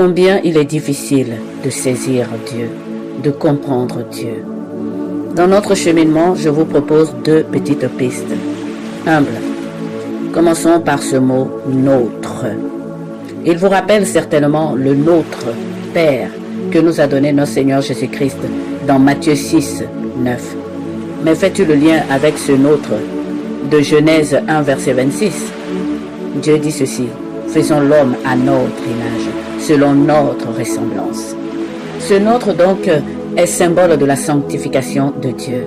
Combien il est difficile de saisir Dieu, de comprendre Dieu. Dans notre cheminement, je vous propose 2 petites pistes. Humble. Commençons par ce mot « notre ». Il vous rappelle certainement le « nôtre Père » que nous a donné notre Seigneur Jésus-Christ dans Matthieu 6, 9. Mais fais-tu le lien avec ce « nôtre » de Genèse 1, verset 26? Dieu dit ceci: « Faisons l'homme à notre image, selon notre ressemblance. » Ce « nôtre » donc est symbole de la sanctification de Dieu.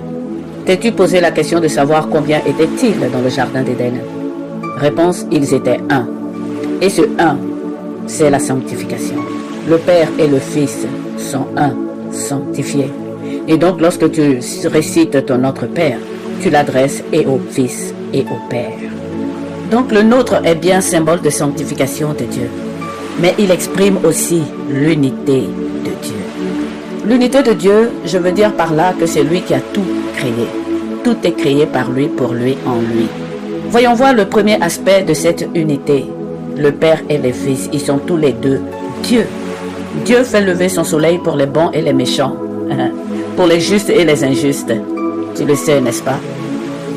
T'es-tu posé la question de savoir combien étaient-ils dans le jardin d'Éden? Réponse: ils étaient un. Et ce un, c'est la sanctification. Le Père et le Fils sont un, sanctifiés. Et donc lorsque tu récites ton Notre Père, tu l'adresses et au Fils et au Père. Donc le nôtre est bien symbole de sanctification de Dieu. Mais il exprime aussi l'unité de Dieu. L'unité de Dieu, je veux dire par là que c'est lui qui a tout créé. Tout est créé par lui, pour lui, en lui. Voyons voir le premier aspect de cette unité. Le Père et le Fils, ils sont tous les deux Dieu. Dieu fait lever son soleil pour les bons et les méchants, pour les justes et les injustes. Tu le sais, n'est-ce pas?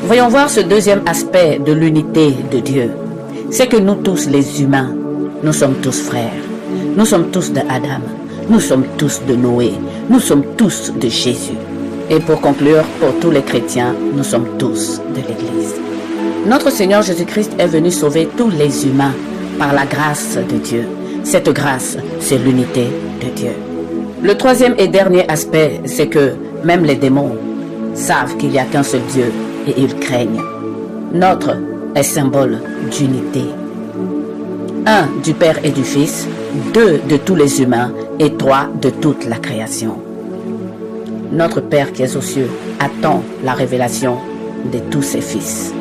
Voyons voir ce deuxième aspect de l'unité de Dieu. C'est que nous tous les humains, nous sommes tous frères. Nous sommes tous de Adam. Nous sommes tous de Noé. Nous sommes tous de Jésus. Et pour conclure, pour tous les chrétiens, nous sommes tous de l'Église. Notre Seigneur Jésus-Christ est venu sauver tous les humains par la grâce de Dieu. Cette grâce, c'est l'unité de Dieu. Le troisième et dernier aspect, c'est que même les démons savent qu'il n'y a qu'un seul Dieu et ils craignent. Notre est symbole d'unité. 1 du Père et du Fils, 2 de tous les humains et 3 de toute la création. Notre Père qui est aux cieux attend la révélation de tous ses fils.